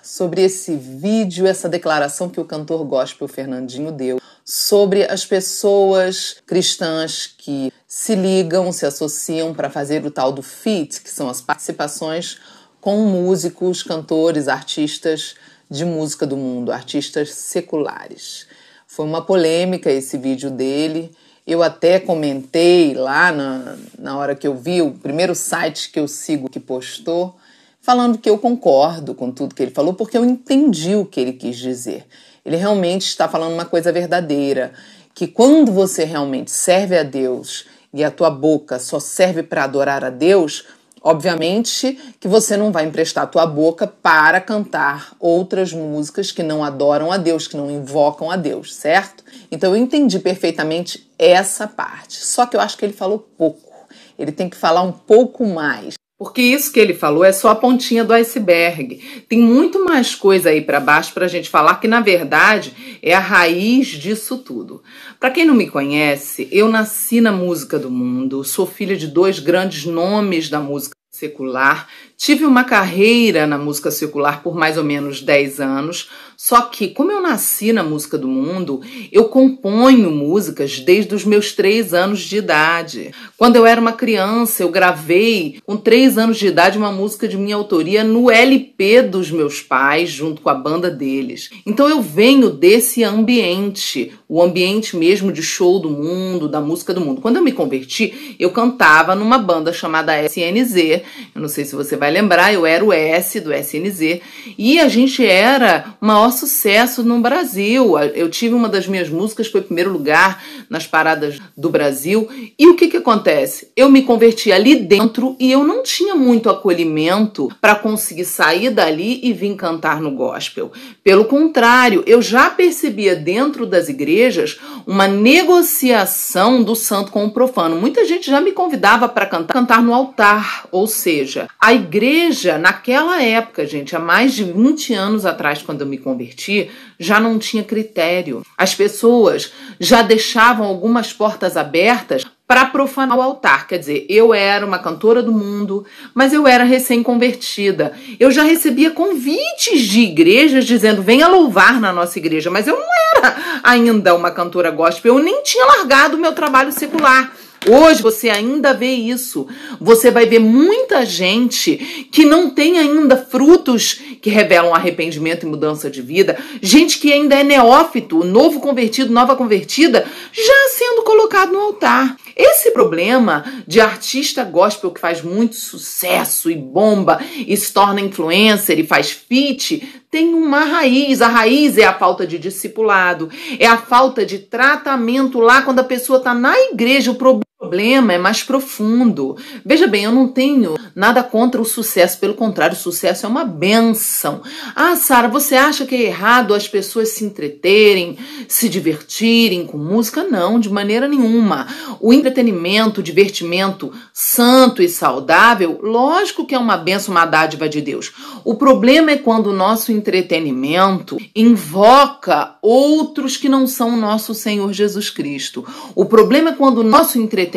sobre esse vídeo, essa declaração que o cantor gospel Fernandinho deu sobre as pessoas cristãs que se ligam, se associam para fazer o tal do feat, que são as participações com músicos, cantores, artistas de música do mundo, artistas seculares. Foi uma polêmica esse vídeo dele. Eu até comentei lá na hora que eu vi, o primeiro site que eu sigo que postou, falando que eu concordo com tudo que ele falou, porque eu entendi o que ele quis dizer. Ele realmente está falando uma coisa verdadeira, que quando você realmente serve a Deus e a tua boca só serve para adorar a Deus, obviamente que você não vai emprestar a tua boca para cantar outras músicas que não adoram a Deus, que não invocam a Deus, certo? Então eu entendi perfeitamente essa parte, só que eu acho que ele falou pouco. Ele tem que falar um pouco mais. Porque isso que ele falou é só a pontinha do iceberg. Tem muito mais coisa aí para baixo para a gente falar, que na verdade é a raiz disso tudo. Para quem não me conhece, eu nasci na música do mundo, sou filha de 2 grandes nomes da música secular, tive uma carreira na música secular por mais ou menos 10 anos, só que como eu nasci na música do mundo, eu componho músicas desde os meus 3 anos de idade. Quando eu era uma criança, eu gravei com 3 anos de idade uma música de minha autoria no LP dos meus pais, junto com a banda deles. Então eu venho desse ambiente, o ambiente mesmo de show do mundo, da música do mundo. Quando eu me converti, eu cantava numa banda chamada SNZ. Eu não sei se você vai lembrar, eu era o S do SNZ. E a gente era o maior sucesso no Brasil. Eu tive uma das minhas músicas, foi primeiro lugar nas paradas do Brasil. E o que acontece? Eu me converti ali dentro e eu não tinha muito acolhimento para conseguir sair dali e vir cantar no gospel. Pelo contrário, eu já percebia dentro das igrejas uma negociação do santo com o profano. Muita gente já me convidava para cantar no altar, ou seja, a igreja naquela época, gente, há mais de 20 anos atrás, quando eu me converti, já não tinha critério. As pessoas já deixavam algumas portas abertas para profanar o altar. Quer dizer, eu era uma cantora do mundo, mas eu era recém-convertida. Eu já recebia convites de igrejas dizendo, venha louvar na nossa igreja, mas eu não era ainda uma cantora gospel, eu nem tinha largado o meu trabalho secular. Hoje você ainda vê isso. Você vai ver muita gente que não tem ainda frutos que revelam arrependimento e mudança de vida. Gente que ainda é neófito, novo convertido, nova convertida, já sendo colocado no altar. Esse problema de artista gospel que faz muito sucesso e bomba e se torna influencer e faz feat, tem uma raiz. A raiz é a falta de discipulado, é a falta de tratamento lá quando a pessoa está na igreja. O problema é mais profundo. Veja bem, eu não tenho nada contra o sucesso, pelo contrário, o sucesso é uma bênção. Ah, Sara, você acha que é errado as pessoas se entreterem, se divertirem com música? Não, de maneira nenhuma. O entretenimento, o divertimento santo e saudável, lógico que é uma bênção, uma dádiva de Deus. O problema é quando o nosso entretenimento invoca outros que não são o nosso Senhor Jesus Cristo. O problema é quando o nosso entretenimento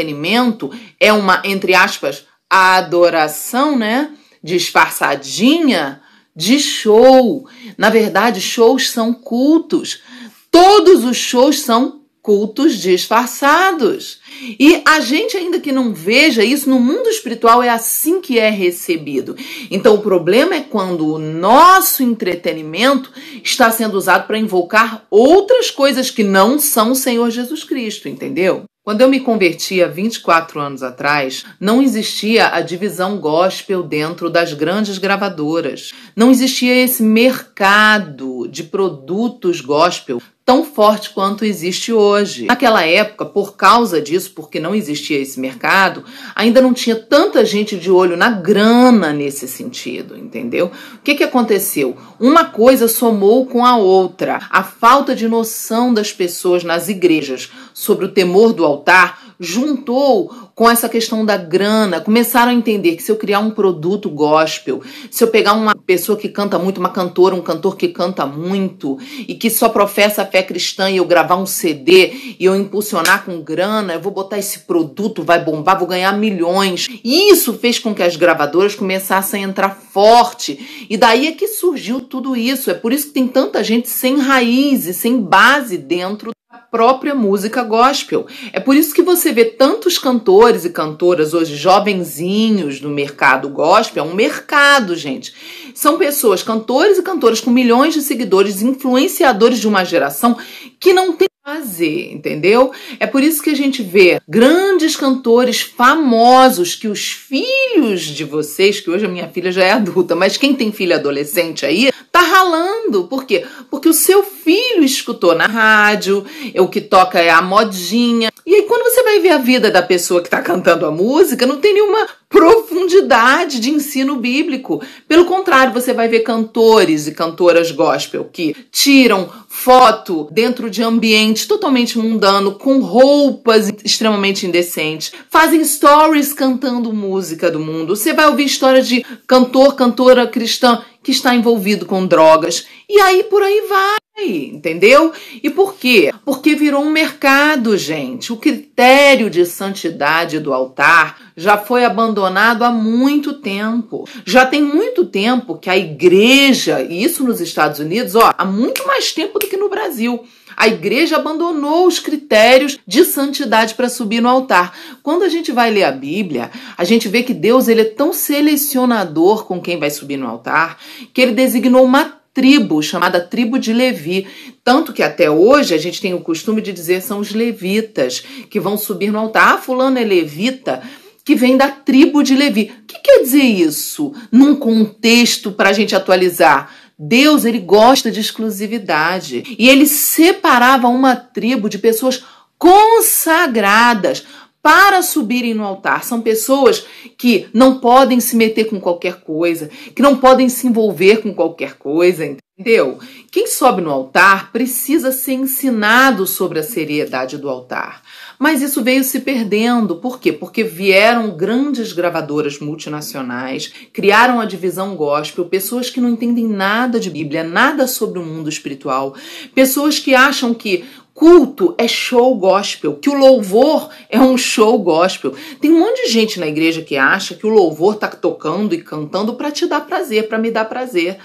é uma, entre aspas, adoração, né, disfarçadinha de show. Na verdade, shows são cultos. Todos os shows são cultos disfarçados. E a gente, ainda que não veja isso, no mundo espiritual é assim que é recebido. Então o problema é quando o nosso entretenimento está sendo usado para invocar outras coisas que não são o Senhor Jesus Cristo, entendeu? Quando eu me converti há 24 anos atrás, não existia a divisão gospel dentro das grandes gravadoras. Não existia esse mercado de produtos gospel tão forte quanto existe hoje. Naquela época, por causa disso, porque não existia esse mercado, ainda não tinha tanta gente de olho na grana nesse sentido, entendeu? O que aconteceu? Uma coisa somou com a outra. A falta de noção das pessoas nas igrejas sobre o temor do altar juntou com essa questão da grana, começaram a entender que se eu criar um produto gospel, se eu pegar uma pessoa que canta muito, uma cantora, um cantor que canta muito e que só professa a fé cristã e eu gravar um CD e eu impulsionar com grana, eu vou botar esse produto, vai bombar, vou ganhar milhões. E isso fez com que as gravadoras começassem a entrar forte. E daí é que surgiu tudo isso. É por isso que tem tanta gente sem raiz e sem base dentro da própria música gospel. É por isso que você vê tantos cantores e cantoras hoje, jovenzinhos no mercado gospel. É um mercado, gente. São pessoas, cantores e cantoras com milhões de seguidores, influenciadores de uma geração que não tem fazer, entendeu? É por isso que a gente vê grandes cantores famosos que os filhos de vocês, que hoje a minha filha já é adulta, mas quem tem filho adolescente aí, tá ralando. Por quê? Porque o seu filho escutou na rádio, o que toca é a modinha. E aí quando você vai ver a vida da pessoa que tá cantando a música, não tem nenhuma profundidade de ensino bíblico. Pelo contrário, você vai ver cantores e cantoras gospel que tiram foto dentro de ambiente totalmente mundano, com roupas extremamente indecentes, fazem stories cantando música do mundo. Você vai ouvir história de cantor, cantora cristã que está envolvido com drogas. E aí por aí vai, entendeu? E por quê? Porque virou um mercado, gente. O critério de santidade do altar já foi abandonado há muito tempo. Já tem muito tempo que a igreja, e isso nos Estados Unidos, há muito mais tempo do que no Brasil, a igreja abandonou os critérios de santidade para subir no altar. Quando a gente vai ler a Bíblia, a gente vê que Deus ele é tão selecionador com quem vai subir no altar, que ele designou uma tribo chamada tribo de Levi. Tanto que até hoje a gente tem o costume de dizer são os levitas que vão subir no altar. Ah, fulano é levita, que vem da tribo de Levi. O que quer dizer isso num contexto para a gente atualizar? Deus, ele gosta de exclusividade e ele separava uma tribo de pessoas consagradas para subirem no altar. São pessoas que não podem se meter com qualquer coisa, que não podem se envolver com qualquer coisa, entendeu? Quem sobe no altar precisa ser ensinado sobre a seriedade do altar. Mas isso veio se perdendo. Por quê? Porque vieram grandes gravadoras multinacionais, criaram a divisão gospel, pessoas que não entendem nada de Bíblia, nada sobre o mundo espiritual, pessoas que acham que culto é show gospel, que o louvor é um show gospel. Tem um monte de gente na igreja que acha que o louvor tá tocando e cantando para te dar prazer, para me dar prazer.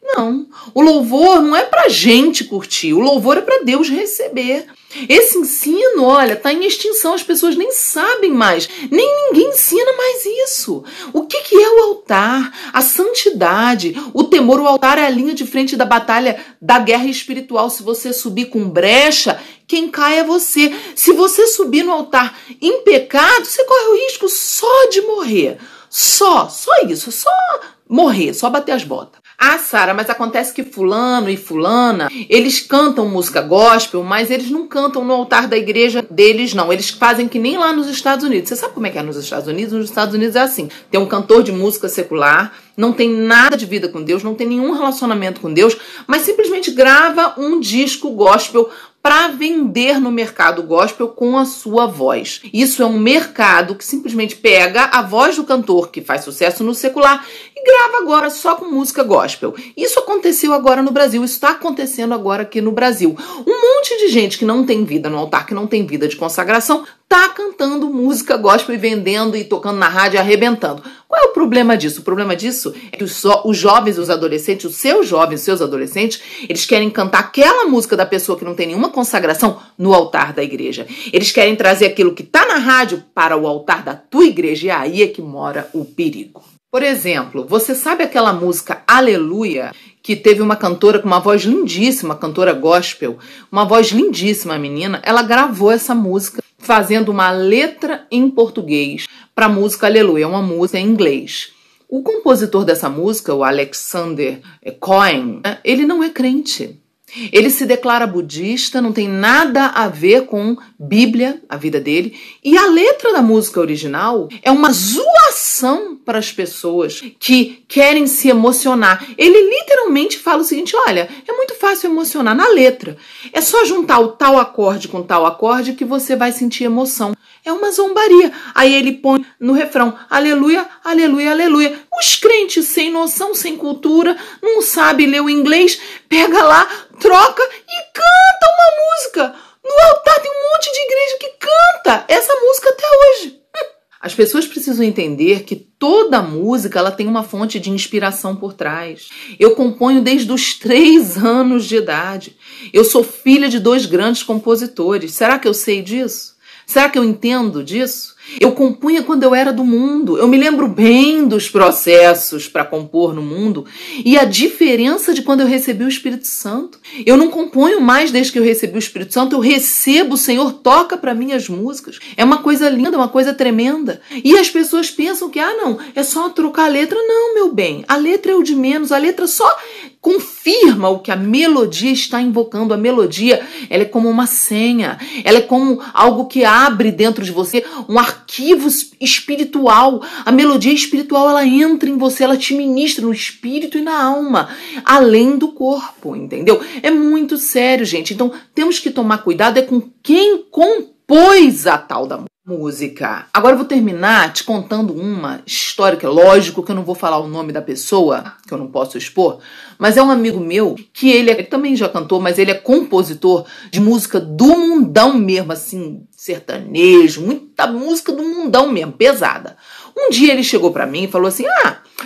Não, o louvor não é pra gente curtir, o louvor é pra Deus receber. Esse ensino, olha, tá em extinção, as pessoas nem sabem mais, nem ninguém ensina mais isso. O que é o altar? A santidade, o temor. O altar é a linha de frente da batalha, da guerra espiritual. Se você subir com brecha, quem cai é você. Se você subir no altar em pecado, você corre o risco só de morrer. Só isso, só morrer, só bater as botas. Ah, Sara, mas acontece que fulano e fulana, eles cantam música gospel, mas eles não cantam no altar da igreja deles, não. Eles fazem que nem lá nos Estados Unidos. Você sabe como é que é nos Estados Unidos? Nos Estados Unidos é assim. Tem um cantor de música secular, não tem nada de vida com Deus, não tem nenhum relacionamento com Deus, mas simplesmente grava um disco gospel para vender no mercado gospel com a sua voz. Isso é um mercado que simplesmente pega a voz do cantor que faz sucesso no secular e grava agora só com música gospel. Isso aconteceu agora no Brasil, isso está acontecendo agora aqui no Brasil. Um monte de gente que não tem vida no altar, que não tem vida de consagração, tá cantando música gospel e vendendo e tocando na rádio e arrebentando. Qual é o problema disso? O problema disso é que os jovens, os adolescentes, os seus jovens, os seus adolescentes, eles querem cantar aquela música da pessoa que não tem nenhuma consagração no altar da igreja. Eles querem trazer aquilo que tá na rádio para o altar da tua igreja e aí é que mora o perigo. Por exemplo, você sabe aquela música Aleluia, que teve uma cantora com uma voz lindíssima, cantora gospel, uma voz lindíssima, a menina, ela gravou essa música fazendo uma letra em português para a música Aleluia, uma música em inglês. O compositor dessa música, o Alexander Cohen, ele não é crente. Ele se declara budista, não tem nada a ver com Bíblia, a vida dele. E a letra da música original é uma zoação para as pessoas que querem se emocionar. Ele literalmente fala o seguinte, olha, é muito fácil emocionar na letra. É só juntar o tal acorde com tal acorde que você vai sentir emoção. É uma zombaria. Aí ele põe no refrão, aleluia, aleluia, aleluia. Os crentes sem noção, sem cultura, não sabem ler o inglês, pega lá, troca e canta uma música. No altar tem um monte de igreja que canta essa música até hoje. As pessoas precisam entender que toda música ela tem uma fonte de inspiração por trás. Eu componho desde os 3 anos de idade. Eu sou filha de 2 grandes compositores. Será que eu sei disso? Será que eu entendo disso? Eu compunha quando eu era do mundo. Eu me lembro bem dos processos para compor no mundo e a diferença de quando eu recebi o Espírito Santo. Eu não componho mais desde que eu recebi o Espírito Santo. Eu recebo, o Senhor toca para mim as músicas. É uma coisa linda, uma coisa tremenda. E as pessoas pensam que, não, é só trocar a letra. Não, meu bem, a letra é o de menos. A letra só confirma o que a melodia está invocando. A melodia, ela é como uma senha. Ela é como algo que abre dentro de você um arquivo espiritual. A melodia espiritual, ela entra em você, ela te ministra no espírito e na alma, além do corpo, entendeu? É muito sério, gente. Então, temos que tomar cuidado com quem compôs a tal da música. Agora eu vou terminar te contando uma história que é lógico que eu não vou falar o nome da pessoa, que eu não posso expor, mas é um amigo meu que ele também já cantou, mas ele é compositor de música do mundão mesmo, assim, sertanejo, muita música do mundão mesmo, pesada. Um dia ele chegou pra mim e falou assim,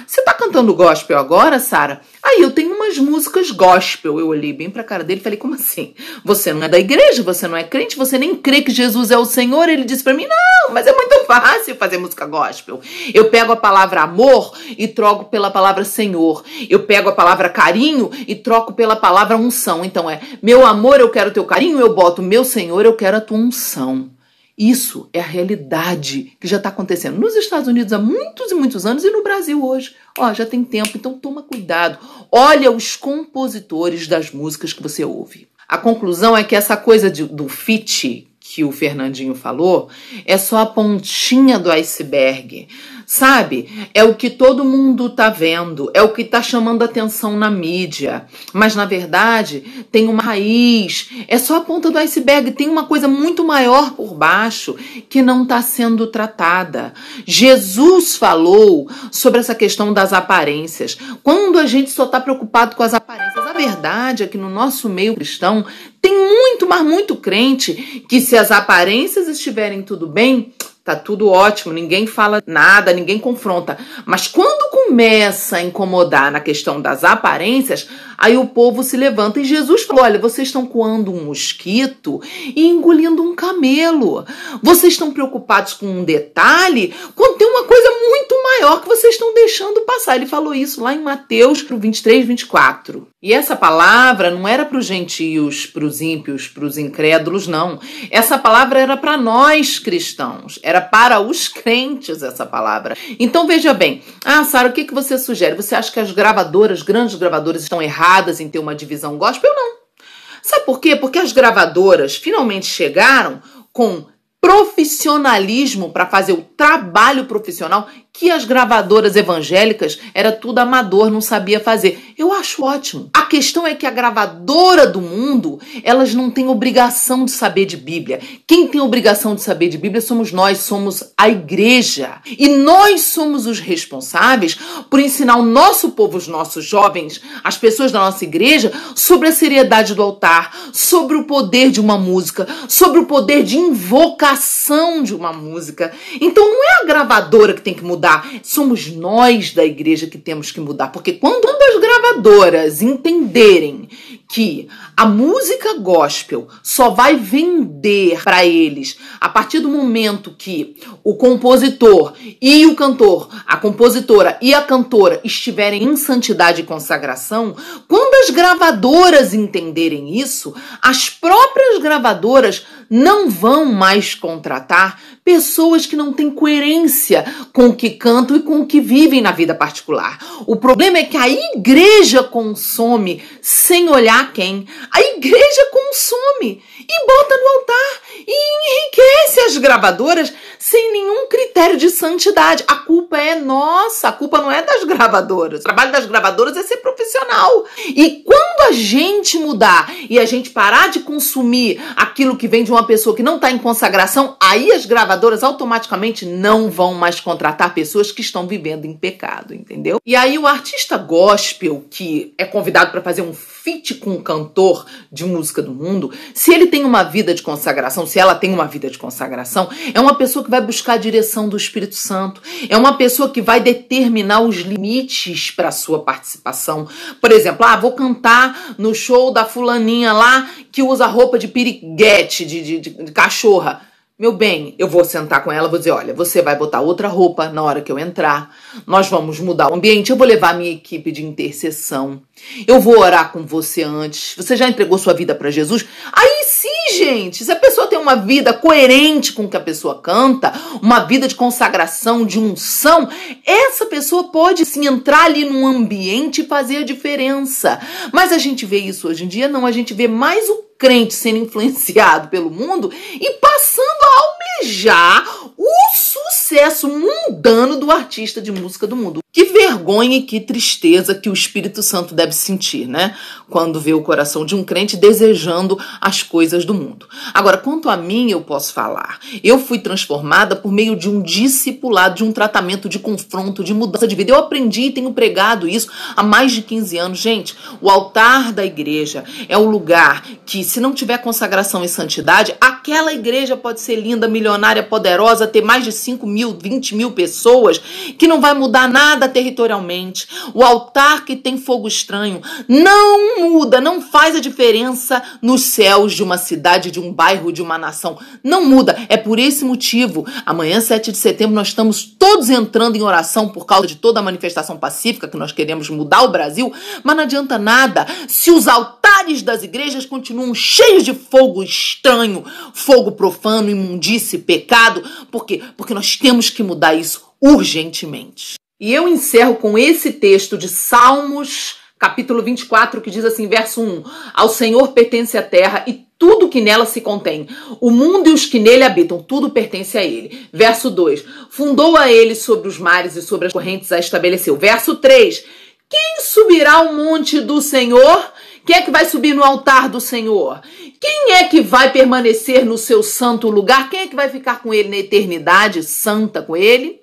você tá cantando gospel agora, Sara? Aí eu tenho umas músicas gospel. Eu olhei bem pra cara dele e falei, como assim? Você não é da igreja, você não é crente, você nem crê que Jesus é o Senhor? Ele disse pra mim, não, mas é muito fácil fazer música gospel. Eu pego a palavra amor e troco pela palavra Senhor. Eu pego a palavra carinho e troco pela palavra unção. Então meu amor, eu quero teu carinho, eu boto meu Senhor, eu quero a tua unção. Isso é a realidade que já está acontecendo nos Estados Unidos há muitos e muitos anos e no Brasil hoje. Já tem tempo, então toma cuidado. Olha os compositores das músicas que você ouve. A conclusão é que essa coisa do feat que o Fernandinho falou é só a pontinha do iceberg. Sabe? É o que todo mundo tá vendo, é o que tá chamando atenção na mídia. Mas, na verdade, tem uma raiz. É só a ponta do iceberg, tem uma coisa muito maior por baixo que não está sendo tratada. Jesus falou sobre essa questão das aparências. Quando a gente só está preocupado com as aparências, a verdade é que no nosso meio cristão tem muito, mas muito crente que se as aparências estiverem tudo bem, tá tudo ótimo, ninguém fala nada, ninguém confronta. Mas quando começa a incomodar na questão das aparências, aí o povo se levanta. E Jesus falou, olha, vocês estão coando um mosquito e engolindo um camelo. Vocês estão preocupados com um detalhe quando tem uma coisa muito maior que vocês estão deixando passar. Ele falou isso lá em Mateus 23, 24. E essa palavra não era para os gentios, para os ímpios, para os incrédulos, não. Essa palavra era para nós cristãos. Era para os crentes essa palavra. Então veja bem, Sara, o que você sugere? Você acha que as gravadoras, grandes gravadoras, estão erradas em ter uma divisão gospel? Não. Sabe por quê? Porque as gravadoras finalmente chegaram com profissionalismo para fazer o trabalho profissional que as gravadoras evangélicas era tudo amador, não sabia fazer. Eu acho ótimo. A questão é que a gravadora do mundo, elas não têm obrigação de saber de Bíblia. Quem tem obrigação de saber de Bíblia somos nós, somos a igreja. E nós somos os responsáveis por ensinar o nosso povo, os nossos jovens, as pessoas da nossa igreja, sobre a seriedade do altar, sobre o poder de uma música, sobre o poder de invocação de uma música. Então não é a gravadora que tem que mudar, somos nós da igreja que temos que mudar, porque quando as gravadoras entenderem que a música gospel só vai vender para eles a partir do momento que o compositor e o cantor, a compositora e a cantora estiverem em santidade e consagração, quando as gravadoras entenderem isso, as próprias gravadoras não vão mais contratar pessoas que não têm coerência com o que cantam e com o que vivem na vida particular. O problema é que a igreja consome sem olhar pagar quem? A igreja consome e bota no altar e enriquece as gravadoras sem nenhum critério de santidade. A culpa é nossa, a culpa não é das gravadoras. O trabalho das gravadoras é ser profissional. E quando a gente mudar e a gente parar de consumir aquilo que vem de uma pessoa que não está em consagração, aí as gravadoras automaticamente não vão mais contratar pessoas que estão vivendo em pecado, entendeu? E aí o artista gospel que é convidado para fazer um feat com um cantor de música do mundo, se ele tem uma vida de consagração, se ela tem uma vida de consagração, é uma pessoa que vai buscar a direção do Espírito Santo, é uma pessoa que vai determinar os limites para a sua participação. Por exemplo, vou cantar no show da fulaninha lá que usa roupa de piriguete, de cachorra. Meu bem, eu vou sentar com ela, vou dizer, olha, você vai botar outra roupa na hora que eu entrar, nós vamos mudar o ambiente, eu vou levar a minha equipe de intercessão, eu vou orar com você antes, você já entregou sua vida para Jesus? Aí sim, gente, se a pessoa tem uma vida coerente com o que a pessoa canta, uma vida de consagração, de unção, essa pessoa pode sim entrar ali num ambiente e fazer a diferença. Mas a gente vê isso hoje em dia? Não, a gente vê mais o crente sendo influenciado pelo mundo e passando a almejar o sucesso mundano do artista de música do mundo. Que vergonha e que tristeza que o Espírito Santo deve sentir, né? Quando vê o coração de um crente desejando as coisas do mundo. Agora, quanto a mim, eu posso falar. Eu fui transformada por meio de um discipulado, de um tratamento de confronto, de mudança de vida. Eu aprendi e tenho pregado isso há mais de 15 anos. Gente, o altar da igreja é o lugar que, se não tiver consagração e santidade, aquela igreja pode ser linda, milionária, poderosa, ter mais de 5 mil, 20 mil pessoas, que não vai mudar nada territorialmente. O altar que tem fogo estranho não muda, não faz a diferença nos céus de uma cidade, de um bairro, de uma nação. Não muda. É por esse motivo, amanhã, 7 de setembro, nós estamos todos entrando em oração por causa de toda a manifestação pacífica que nós queremos mudar o Brasil, mas não adianta nada se os altares das igrejas continuam cheios de fogo estranho, fogo profano, imundície, pecado. Por quê? Porque nós temos que mudar isso urgentemente. E eu encerro com esse texto de Salmos, capítulo 24, que diz assim, verso 1. Ao Senhor pertence a terra e tudo que nela se contém. O mundo e os que nele habitam, tudo pertence a ele. Verso 2. Fundou a ele sobre os mares e sobre as correntes a estabeleceu. Verso 3. Quem subirá ao monte do Senhor? Quem é que vai subir no altar do Senhor? Quem é que vai permanecer no seu santo lugar? Quem é que vai ficar com ele na eternidade santa com ele?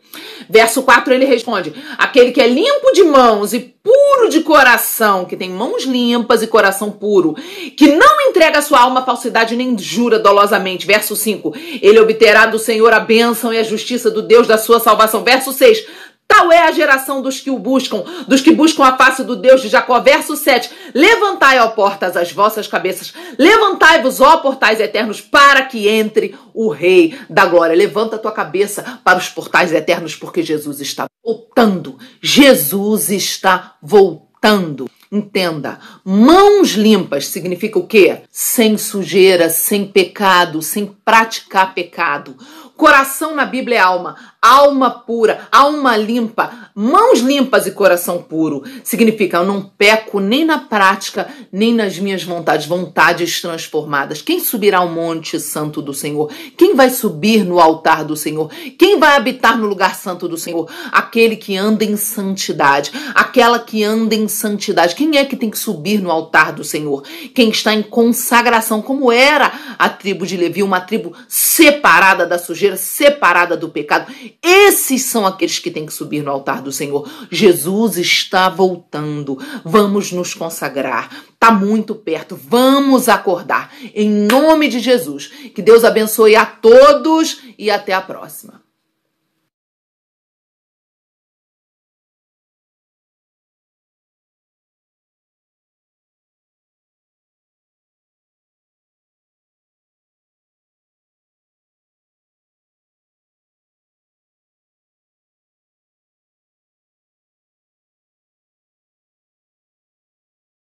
Verso 4 ele responde, aquele que é limpo de mãos e puro de coração, que tem mãos limpas e coração puro, que não entrega a sua alma à falsidade nem jura dolosamente. Verso 5, ele obterá do Senhor a bênção e a justiça do Deus da sua salvação. Verso 6, tal é a geração dos que o buscam, dos que buscam a face do Deus de Jacó. Verso 7. Levantai, ó portas, as vossas cabeças. Levantai-vos, ó portais eternos, para que entre o Rei da Glória. Levanta a tua cabeça para os portais eternos, porque Jesus está voltando. Jesus está voltando. Entenda, mãos limpas significa o quê? Sem sujeira, sem pecado, sem praticar pecado. Coração na Bíblia é alma, alma pura, alma limpa, mãos limpas e coração puro. Significa eu não peco nem na prática, nem nas minhas vontades, vontades transformadas. Quem subirá ao monte santo do Senhor? Quem vai subir no altar do Senhor? Quem vai habitar no lugar santo do Senhor? Aquele que anda em santidade, aquela que anda em santidade. Quem é que tem que subir no altar do Senhor? Quem está em consagração, como era a tribo de Levi, uma tribo separada da sujeira, separada do pecado. Esses são aqueles que têm que subir no altar do Senhor. Jesus está voltando. Vamos nos consagrar. Está muito perto. Vamos acordar. Em nome de Jesus. Que Deus abençoe a todos e até a próxima.